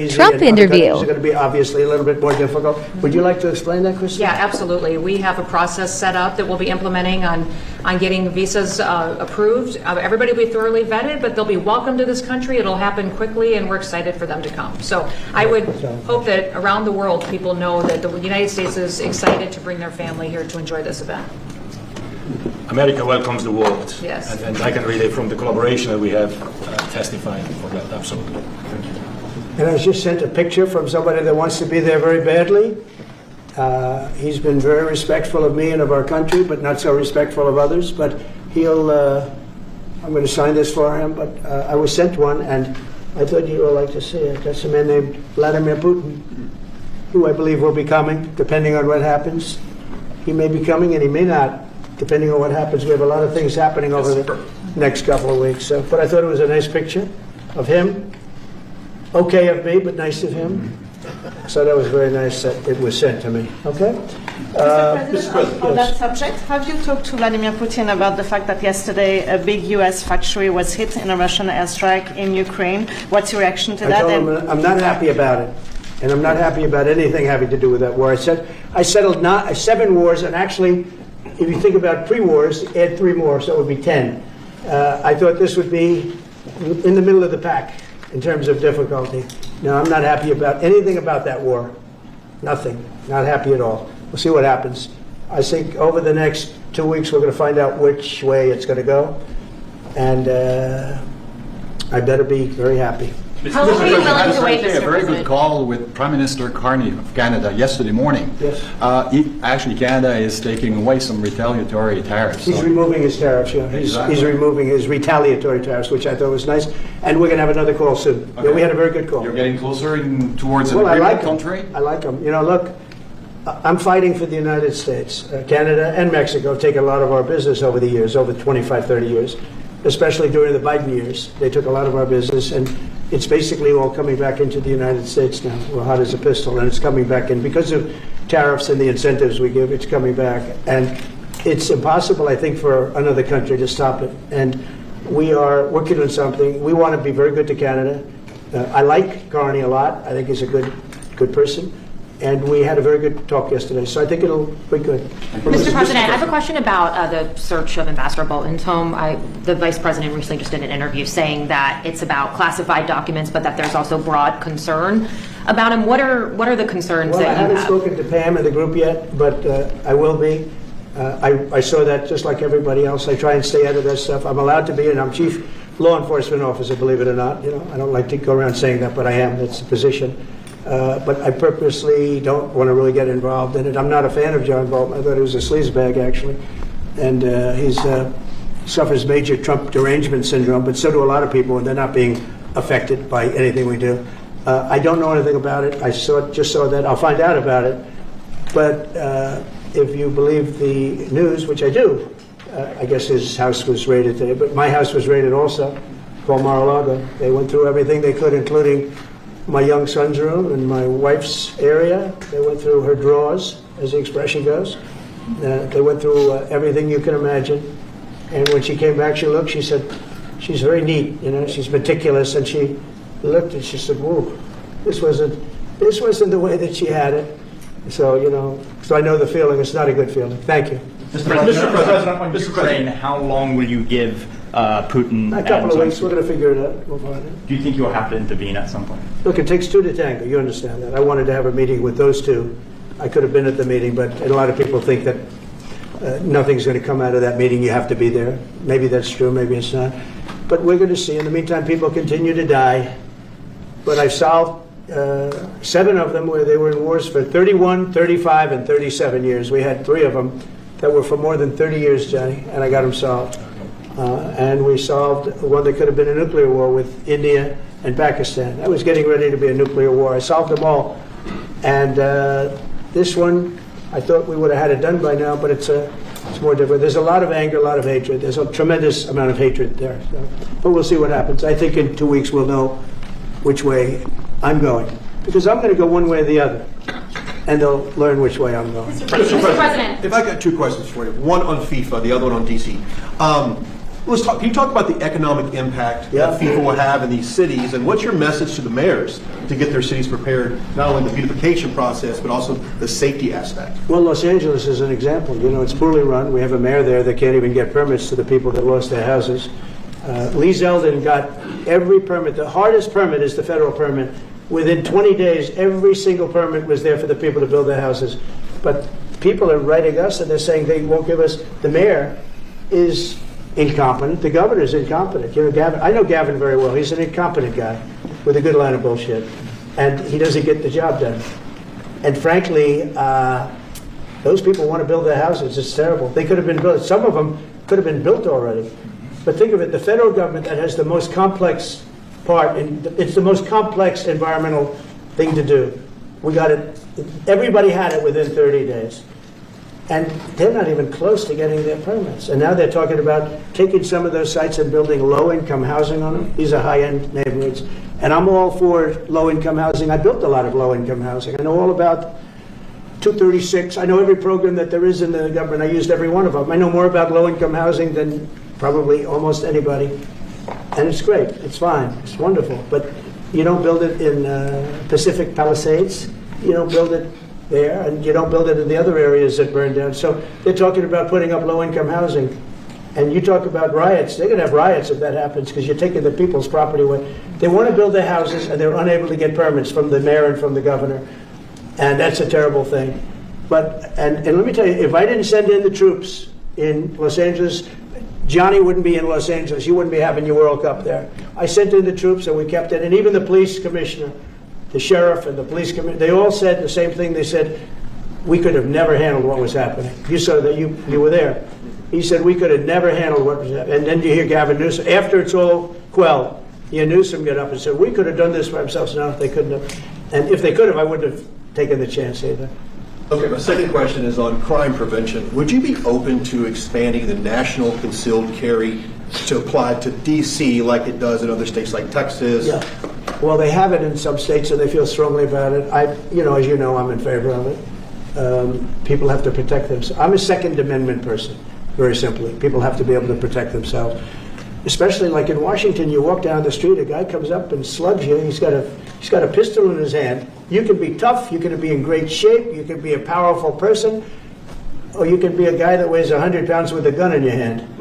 Trump interview. It's going to be obviously a little bit more difficult. Would you like to explain that, Kristen? Yeah, absolutely. We have a process set up that we'll be implementing on getting visas approved. Everybody will be thoroughly vetted, but they'll be welcome to this country. It'll happen quickly, and we're excited for them to come. So I would hope that around the world, people know that the United States is excited to bring their family here to enjoy this event. America welcomes the world. Yes. And I can relate from the collaboration that we have testifying for that, absolutely. And I was just sent a picture from somebody that wants to be there very badly. He's been very respectful of me and of our country, but not so respectful of others. But he'll, I'm going to sign this for him, but I was sent one, and I thought you would like to see it. That's a man named Vladimir Putin, who I believe will be coming, depending on what happens. He may be coming, and he may not, depending on what happens. We have a lot of things happening over the next couple of weeks. So, but I thought it was a nice picture of him. Okay of me, but nice of him. So that was very nice that it was sent to me. Okay? Mr. President, on that subject, have you talked to Vladimir Putin about the fact that yesterday a big U.S. factory was hit in a Russian airstrike in Ukraine? What's your reaction to I that? told him I'm not happy about it. And I'm not happy about anything having to do with that war. I settled 7 wars, and actually, if you think about pre-wars, add 3 more, so it would be 10. I thought this would be in the middle of the pack in terms of difficulty. No, I'm not happy about anything about that war. Nothing. Not happy at all. We'll see what happens. I think over the next 2 weeks we're going to find out which way it's going to go. And I better be very happy. How long are you willing to wait, A Mr. very good President? call with Prime Minister Carney of Canada yesterday morning. Yes. Actually, Canada is taking away some retaliatory tariffs. He's So- removing his tariffs, yeah. Exactly. He's removing his retaliatory tariffs, which I thought was nice. And we're going to have another call soon. Yeah, we had a very good call. You're getting closer towards an Well, I agreement like him. country? I like him. You know, look, I'm fighting for the United States. Canada and Mexico have taken a lot of our business over the years, over 25, 30 years, especially during the Biden years. They took a lot of our business, and it's basically all coming back into the United States now. We're hot as a pistol, and it's coming back in. Because of tariffs and the incentives we give, it's coming back. And it's impossible, I think, for another country to stop it. And we are working on something. We want to be very good to Canada. I like Carney a lot. I think he's a good person. And we had a very good talk yesterday, so I think it'll be good. Mr. President, I have a question about the search of Ambassador Bolton's home. The Vice President recently just did an interview saying that it's about classified documents, but that there's also broad concern about him. What are the concerns Well, I that you haven't have? spoken to Pam and the group yet, but I will be. I saw that just like everybody else. I try and stay out of that stuff. I'm allowed to be, and I'm chief law enforcement officer, believe it or not. You know, I don't like to go around saying that, but I am. That's the position. But I purposely don't want to really get involved in it. I'm not a fan of John Bolton. I thought he was a sleazebag, actually. And he suffers major Trump derangement syndrome, but so do a lot of people, and they're not being affected by anything we do. I don't know anything about it. I just saw that. I'll find out about it. But if you believe the news, which I do, I guess his house was raided today, but my house was raided also, called Mar-a-Lago. They went through everything they could, including my young son's room and my wife's area. They went through her drawers, as the expression goes. They went through everything you can imagine. And when she came back, she looked, she said, she's very neat, you know, she's meticulous. And she looked and she said, whoa, this wasn't the way that she had it. So, you know, so I know the feeling. It's not a good feeling. Thank you. Mr. President, on Ukraine, how long will you give Putin? A couple and of weeks, we're going to figure it out. We'll find it. Do you think you'll have to intervene at some point? Look, it takes 2 to tango. You understand that. I wanted to have a meeting with those 2. I could have been at the meeting, but a lot of people think that nothing's going to come out of that meeting. You have to be there. Maybe that's true. Maybe it's not. But we're going to see. In the meantime, people continue to die. But I've solved 7 of them where they were in wars for 31, 35, and 37 years. We had 3 of them that were for more than 30 years, Johnny, and I got them solved. And we solved one that could have been a nuclear war with India and Pakistan. That was getting ready to be a nuclear war. I solved them all. And this one, I thought we would have had it done by now, but it's more different. There's a lot of anger, a lot of hatred. There's a tremendous amount of hatred there. So, but we'll see what happens. I think in 2 weeks we'll know which way I'm going. Because I'm going to go one way or the other. And they'll learn which way I'm going. Mr. President. If I got 2 questions for you, one on FIFA, the other one on DC. Can you talk about the economic impact Yeah. that FIFA will have in these cities, and what's your message to the mayors to get their cities prepared, not only in the beautification process, but also the safety aspect? Well, Los Angeles is an example. You know, it's poorly run. We have a mayor there that can't even get permits to the people that lost their houses. Lee Zeldin got every permit. The hardest permit is the federal permit. Within 20 days, every single permit was there for the people to build their houses. But people are writing us and they're saying they won't give us. The mayor is incompetent. The governor is incompetent. You know, Gavin. I know Gavin very well. He's an incompetent guy with a good line of bullshit, and he doesn't get the job done. And frankly, those people want to build their houses. It's terrible. They could have been built. Some of them could have been built already. But think of it: the federal government that has the most complex part, and it's the most complex environmental thing to do. We got it. Everybody had it within 30 days. And they're not even close to getting their permits. And now they're talking about taking some of those sites and building low-income housing on them. These are high-end neighborhoods. And I'm all for low-income housing. I built a lot of low-income housing. I know all about 236. I know every program that there is in the government. I used every one of them. I know more about low-income housing than probably almost anybody. And it's great. It's fine. It's wonderful. But you don't build it in Pacific Palisades. You don't build it there, and you don't build it in the other areas that burn down. So they're talking about putting up low-income housing. And you talk about riots. They're going to have riots if that happens because you're taking the people's property away. They want to build their houses, and they're unable to get permits from the mayor and from the governor. And that's a terrible thing. But, and let me tell you, if I didn't send in the troops in Los Angeles, Johnny wouldn't be in Los Angeles. You wouldn't be having your World Cup there. I sent in the troops, and we kept it. And even the police commissioner, the sheriff and the police commissioner, they all said the same thing. They said, we could have never handled what was happening. You saw that, you were there. He said, we could have never handled what was happening. And then you hear Gavin Newsom, after it's all quelled, Newsom get up and said, we could have done this for ourselves. No, they couldn't have. And if they could have, I wouldn't have taken the chance either. Okay, my second question is on crime prevention. Would you be open to expanding the national concealed carry to apply to D.C. like it does in other states like Texas? Yeah. Well, they have it in some states, and they feel strongly about it. As you know, I'm in favor of it. People have to protect themselves. I'm a Second Amendment person, very simply. People have to be able to protect themselves. Especially like in Washington, you walk down the street, a guy comes up and slugs you. He's got a pistol in his hand. You can be tough. You can be in great shape. You can be a powerful person. Or you can be a guy that weighs 100 pounds with a gun in your hand.